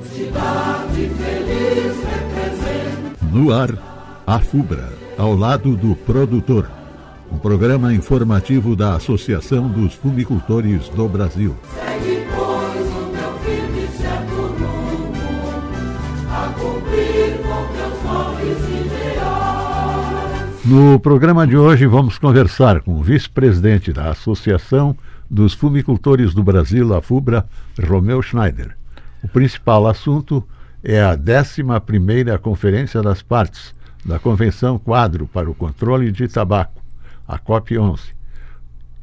Cidade feliz representa. No ar, a FUBRA, ao lado do produtor. Um programa informativo da Associação dos Fumicultores do Brasil. Segue, pois, o teu firme e certo rumo, a cumprir com teus nobres ideais. No programa de hoje vamos conversar com o vice-presidente da Associação dos Fumicultores do Brasil, a FUBRA, Romeu Schneider. O principal assunto é a 11ª Conferência das Partes da Convenção Quadro para o Controle de Tabaco, a COP11,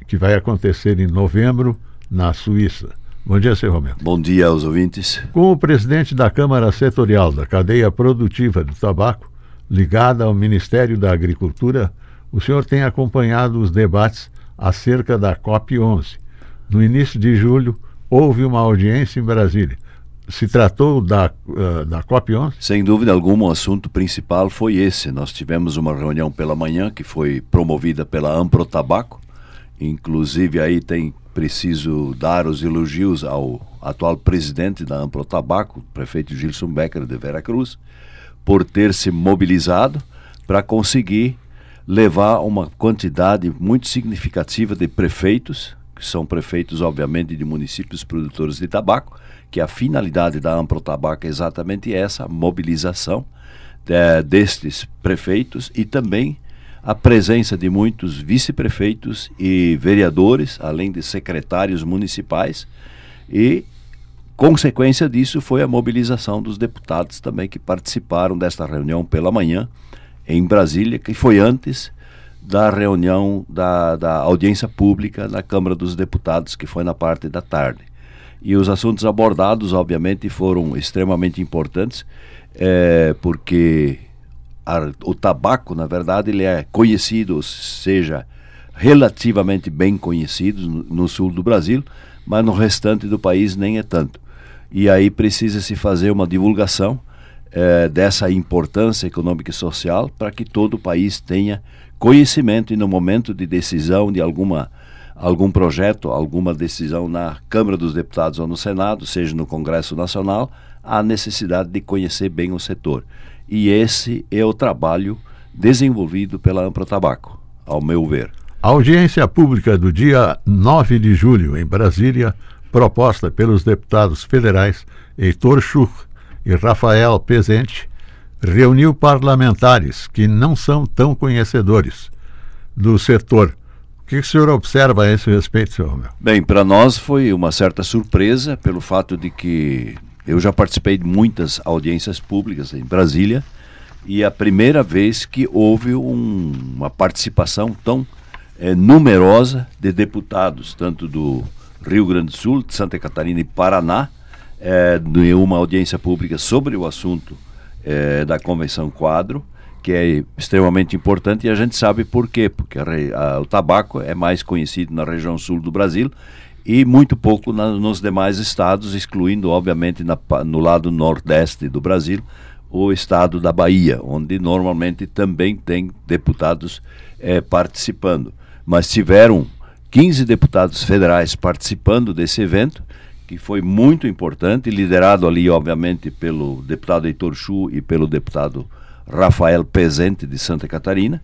que vai acontecer em novembro, na Suíça. Bom dia, Sr. Romeu. Bom dia aos ouvintes. Como presidente da Câmara Setorial da Cadeia Produtiva do Tabaco, ligada ao Ministério da Agricultura, o senhor tem acompanhado os debates acerca da COP11. No início de julho, houve uma audiência em Brasília. Se tratou da COP11? Sem dúvida alguma, o assunto principal foi esse. Nós tivemos uma reunião pela manhã que foi promovida pela Amprotabaco. Inclusive, aí preciso dar os elogios ao atual presidente da Amprotabaco, o prefeito Gilson Becker de Veracruz, por ter se mobilizado para conseguir levar uma quantidade muito significativa de prefeitos, que são prefeitos, obviamente, de municípios produtores de tabaco, que a finalidade da Amprotabaco é exatamente essa, a mobilização destes prefeitos e também a presença de muitos vice-prefeitos e vereadores, além de secretários municipais, e consequência disso foi a mobilização dos deputados também que participaram desta reunião pela manhã em Brasília, que foi antes da reunião da audiência pública na Câmara dos Deputados, que foi na parte da tarde. E os assuntos abordados, obviamente, foram extremamente importantes, porque o tabaco, na verdade, ele é conhecido, ou seja, relativamente bem conhecido no sul do Brasil, mas no restante do país nem é tanto. E aí precisa-se fazer uma divulgação dessa importância econômica e social para que todo o país tenha conhecimento e no momento de decisão de algum projeto, alguma decisão na Câmara dos Deputados ou no Senado, seja no Congresso Nacional, há necessidade de conhecer bem o setor. E esse é o trabalho desenvolvido pela Amprotabaco, ao meu ver. A audiência pública do dia 9 de julho, em Brasília, proposta pelos deputados federais Heitor Schurr e Rafael Pezente, reuniu parlamentares que não são tão conhecedores do setor. O que o senhor observa a esse respeito, senhor Romeu? Bem, para nós foi uma certa surpresa pelo fato de que eu já participei de muitas audiências públicas em Brasília e a primeira vez que houve uma participação tão numerosa de deputados, tanto do Rio Grande do Sul, de Santa Catarina e Paraná, de uma audiência pública sobre o assunto da Convenção Quadro, que é extremamente importante, e a gente sabe por quê, porque o tabaco é mais conhecido na região sul do Brasil e muito pouco nos demais estados, excluindo, obviamente, no lado nordeste do Brasil, o estado da Bahia, onde normalmente também tem deputados participando. Mas tiveram 15 deputados federais participando desse evento, que foi muito importante, liderado ali, obviamente, pelo deputado Heitor Schurr e pelo deputado Rafael Pezente, de Santa Catarina,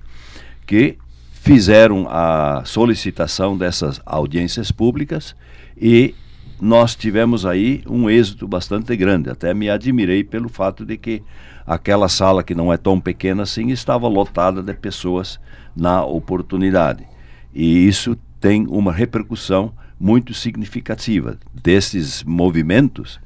que fizeram a solicitação dessas audiências públicas e nós tivemos aí um êxito bastante grande. Até me admirei pelo fato de que aquela sala, que não é tão pequena assim, estava lotada de pessoas na oportunidade. E isso tem uma repercussão muito significativa. Desses movimentos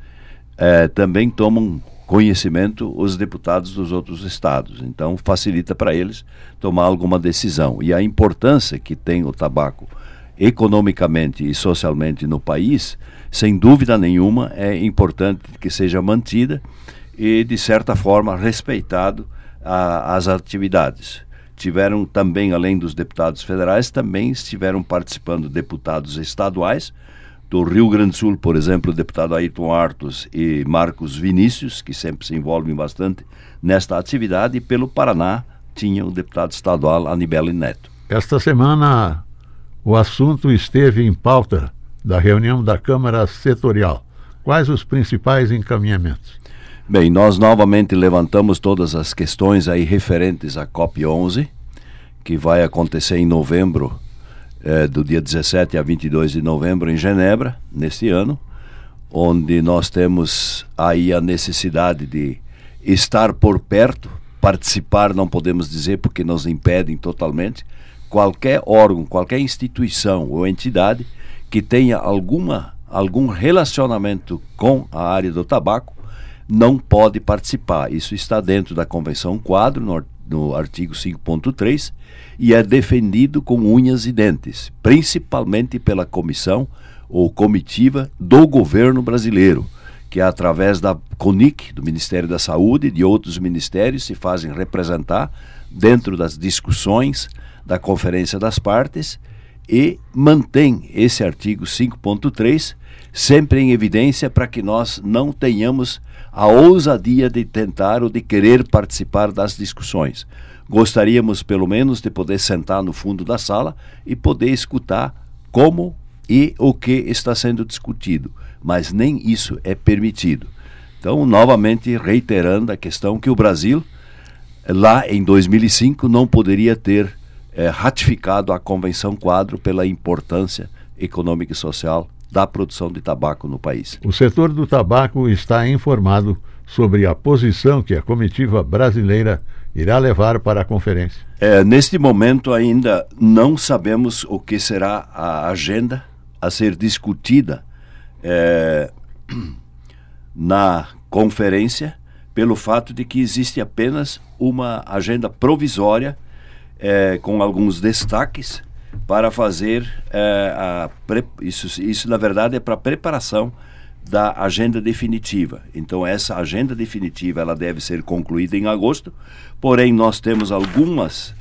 também tomam conhecimento os deputados dos outros estados, então facilita para eles tomar alguma decisão. E a importância que tem o tabaco economicamente e socialmente no país, sem dúvida nenhuma, é importante que seja mantida e, de certa forma, respeitado as atividades. Tiveram também, além dos deputados federais, também estiveram participando deputados estaduais. Do Rio Grande do Sul, por exemplo, o deputado Ayrton Artos e Marcos Vinícius, que sempre se envolvem bastante nesta atividade, e pelo Paraná tinha o deputado estadual Anibele Neto. Esta semana o assunto esteve em pauta da reunião da Câmara Setorial. Quais os principais encaminhamentos? Bem, nós novamente levantamos todas as questões aí referentes à COP11, que vai acontecer em novembro, do dia 17 a 22 de novembro em Genebra, neste ano, onde nós temos aí a necessidade de estar por perto, participar não podemos dizer porque nos impedem totalmente, qualquer órgão, qualquer instituição ou entidade que tenha algum relacionamento com a área do tabaco não pode participar. Isso está dentro da Convenção Quadro, no artigo 5.3, e é defendido com unhas e dentes, principalmente pela comissão ou comitiva do governo brasileiro, que através da CONIC, do Ministério da Saúde e de outros ministérios se fazem representar dentro das discussões da Conferência das Partes e mantém esse artigo 5.3 sempre em evidência para que nós não tenhamos a ousadia de tentar ou de querer participar das discussões. Gostaríamos pelo menos de poder sentar no fundo da sala e poder escutar como e o que está sendo discutido, mas nem isso é permitido. Então, novamente reiterando a questão que o Brasil, lá em 2005, não poderia ter ratificado a Convenção Quadro pela importância econômica e social da produção de tabaco no país. O setor do tabaco está informado sobre a posição que a comitiva brasileira irá levar para a conferência. Neste momento ainda não sabemos o que será a agenda a ser discutida na conferência, pelo fato de que existe apenas uma agenda provisória com alguns destaques para fazer isso na verdade é para a preparação da agenda definitiva. Então essa agenda definitiva ela deve ser concluída em agosto, porém nós temos alguns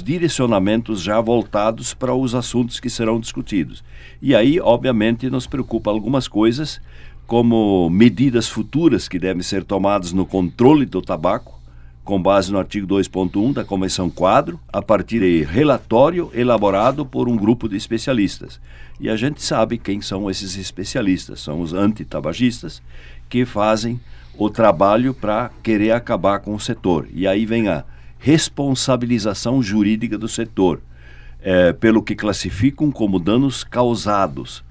direcionamentos já voltados para os assuntos que serão discutidos. E aí, obviamente, nos preocupa algumas coisas, como medidas futuras que devem ser tomadas no controle do tabaco, com base no artigo 2.1 da Convenção Quadro, a partir de relatório elaborado por um grupo de especialistas. E a gente sabe quem são esses especialistas, são os antitabagistas que fazem o trabalho para querer acabar com o setor. E aí vem a responsabilização jurídica do setor, pelo que classificam como danos causados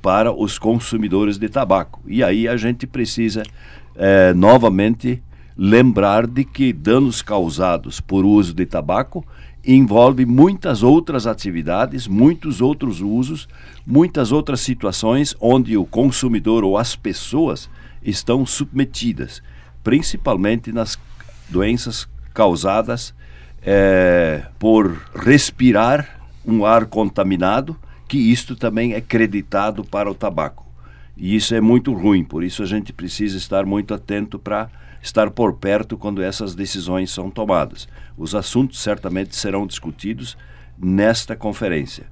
para os consumidores de tabaco. E aí a gente precisa novamente lembrar de que danos causados por uso de tabaco envolve muitas outras atividades, muitos outros usos, muitas outras situações onde o consumidor ou as pessoas estão submetidas, principalmente nas doenças causadas por respirar um ar contaminado, que isto também é creditado para o tabaco. E isso é muito ruim, por isso a gente precisa estar muito atento para estar por perto quando essas decisões são tomadas. Os assuntos certamente serão discutidos nesta conferência.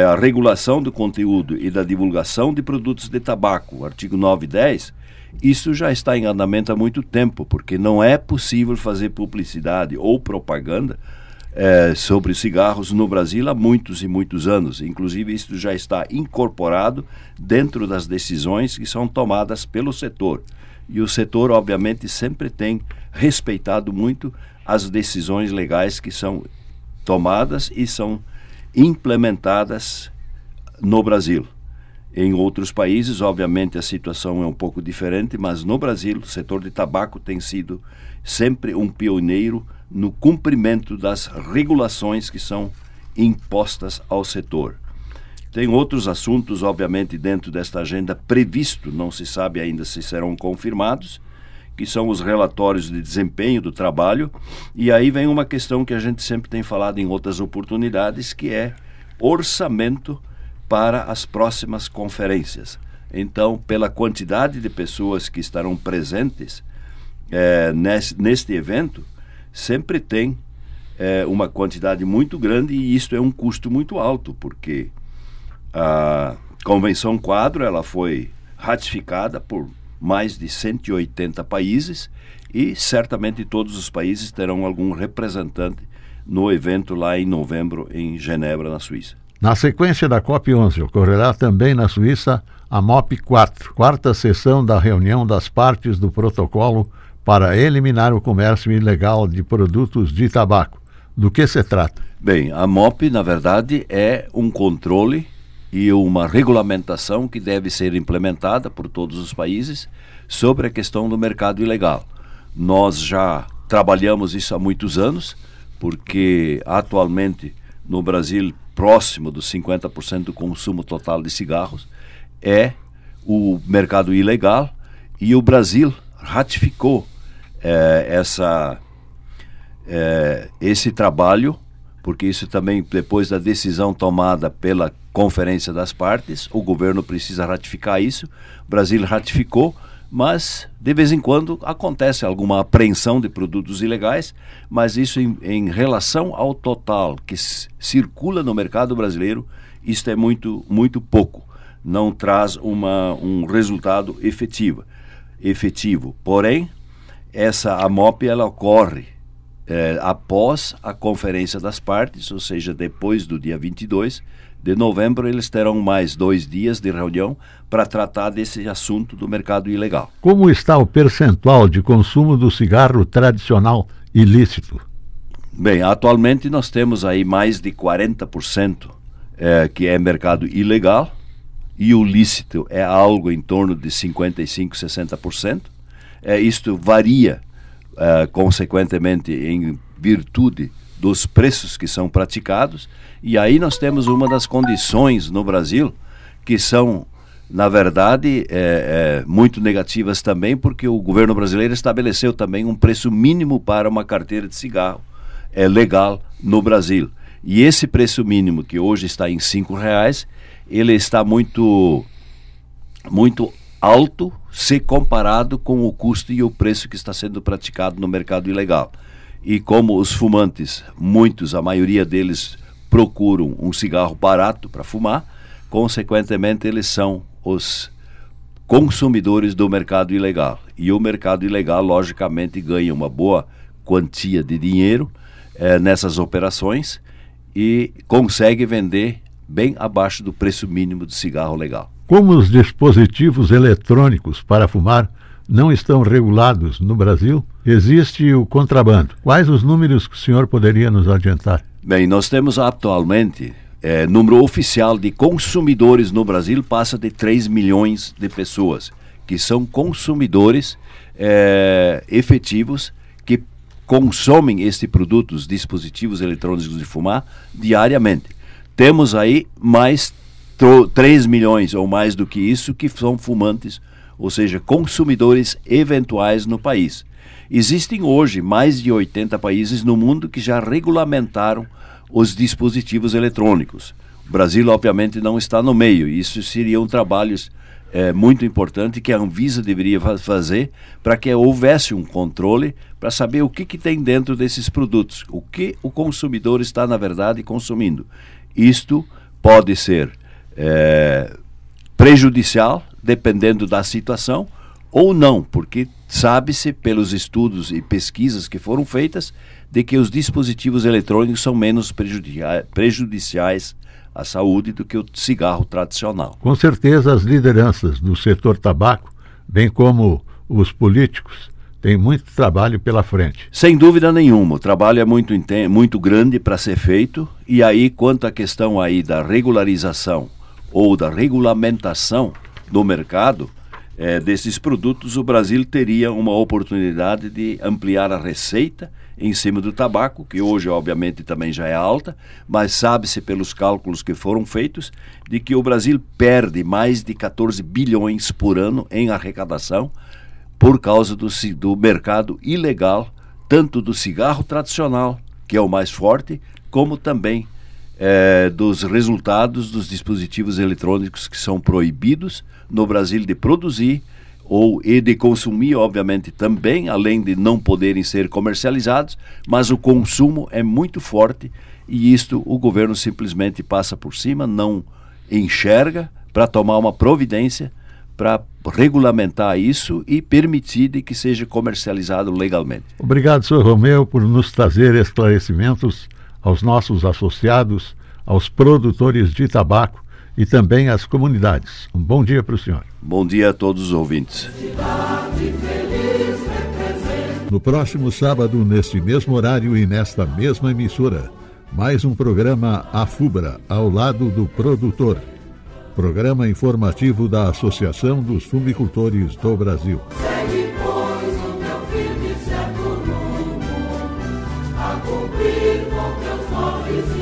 A regulação do conteúdo e da divulgação de produtos de tabaco, o artigo 9 e 10, isso já está em andamento há muito tempo, porque não é possível fazer publicidade ou propaganda sobre cigarros no Brasil há muitos e muitos anos. Inclusive, isso já está incorporado dentro das decisões que são tomadas pelo setor. E o setor, obviamente, sempre tem respeitado muito as decisões legais que são tomadas e são implementadas no Brasil. Em outros países, obviamente, a situação é um pouco diferente, mas no Brasil, o setor de tabaco tem sido sempre um pioneiro no cumprimento das regulações que são impostas ao setor. Tem outros assuntos, obviamente, dentro desta agenda previsto, não se sabe ainda se serão confirmados, que são os relatórios de desempenho do trabalho, e aí vem uma questão que a gente sempre tem falado em outras oportunidades, que é orçamento para as próximas conferências. Então, pela quantidade de pessoas que estarão presentes neste evento, sempre tem uma quantidade muito grande, e isto é um custo muito alto, porque a Convenção Quadro ela foi ratificada por mais de 180 países e certamente todos os países terão algum representante no evento lá em novembro em Genebra, na Suíça. Na sequência da COP11, ocorrerá também na Suíça a MOP4, quarta sessão da reunião das partes do protocolo para eliminar o comércio ilegal de produtos de tabaco. Do que se trata? Bem, a MOP, na verdade, é um controle e uma regulamentação que deve ser implementada por todos os países sobre a questão do mercado ilegal. Nós já trabalhamos isso há muitos anos, porque atualmente no Brasil, próximo dos 50% do consumo total de cigarros é o mercado ilegal, e o Brasil ratificou esse trabalho, porque isso também, depois da decisão tomada pela Conferência das Partes, o governo precisa ratificar isso. O Brasil ratificou, mas de vez em quando acontece alguma apreensão de produtos ilegais, mas isso em relação ao total que circula no mercado brasileiro, isso é muito, muito pouco. Não traz um resultado efetivo. Porém, a MOP ela ocorre após a Conferência das Partes, ou seja, depois do dia 22 de novembro, eles terão mais 2 dias de reunião para tratar desse assunto do mercado ilegal. Como está o percentual de consumo do cigarro tradicional ilícito? Bem, atualmente nós temos aí mais de 40% que é mercado ilegal, e o lícito é algo em torno de 55%, 60%. Isto varia consequentemente em virtude dos preços que são praticados, e aí nós temos uma das condições no Brasil que são, na verdade, muito negativas também, porque o governo brasileiro estabeleceu também um preço mínimo para uma carteira de cigarro legal no Brasil. E esse preço mínimo, que hoje está em R$5, ele está muito, muito alto se comparado com o custo e o preço que está sendo praticado no mercado ilegal. E como os fumantes, a maioria deles procuram um cigarro barato para fumar, consequentemente eles são os consumidores do mercado ilegal. E o mercado ilegal, logicamente, ganha uma boa quantia de dinheiro nessas operações e consegue vender bem abaixo do preço mínimo do cigarro legal. Como os dispositivos eletrônicos para fumar não estão regulados no Brasil, existe o contrabando. Quais os números que o senhor poderia nos adiantar? Bem, nós temos atualmente, número oficial de consumidores no Brasil passa de 3 milhões de pessoas, que são consumidores efetivos que consomem este produto, os dispositivos eletrônicos de fumar, diariamente. Temos aí mais 3 milhões ou mais do que isso que são fumantes, ou seja, consumidores eventuais no país. Existem hoje mais de 80 países no mundo que já regulamentaram os dispositivos eletrônicos. O Brasil, obviamente, não está no meio. Isso seria um trabalho muito importante que a Anvisa deveria fazer para que houvesse um controle para saber o que tem dentro desses produtos, o que o consumidor está, na verdade, consumindo. Isto pode ser prejudicial, dependendo da situação, ou não, porque sabe-se pelos estudos e pesquisas que foram feitas de que os dispositivos eletrônicos são menos prejudiciais à saúde do que o cigarro tradicional. Com certeza as lideranças do setor tabaco, bem como os políticos, têm muito trabalho pela frente. Sem dúvida nenhuma, o trabalho é muito grande para ser feito, e aí quanto à questão aí da regularização ou da regulamentação do mercado desses produtos, o Brasil teria uma oportunidade de ampliar a receita em cima do tabaco, que hoje obviamente também já é alta, mas sabe-se pelos cálculos que foram feitos de que o Brasil perde mais de 14 bilhões por ano em arrecadação por causa do mercado ilegal, tanto do cigarro tradicional, que é o mais forte, como também dos resultados dos dispositivos eletrônicos que são proibidos no Brasil de produzir e de consumir, obviamente, também, além de não poderem ser comercializados, mas o consumo é muito forte e isto o governo simplesmente passa por cima, não enxerga para tomar uma providência para regulamentar isso e permitir de que seja comercializado legalmente. Obrigado, Sr. Romeu, por nos trazer esclarecimentos aos nossos associados aos produtores de tabaco e também às comunidades. Um bom dia para o senhor. Bom dia a todos os ouvintes. No próximo sábado, neste mesmo horário e nesta mesma emissora, mais um programa AFUBRA, ao lado do produtor. Programa informativo da Associação dos Fumicultores do Brasil. Segue, pois, o teu firme e certo rumo, a cumprir com teus nobres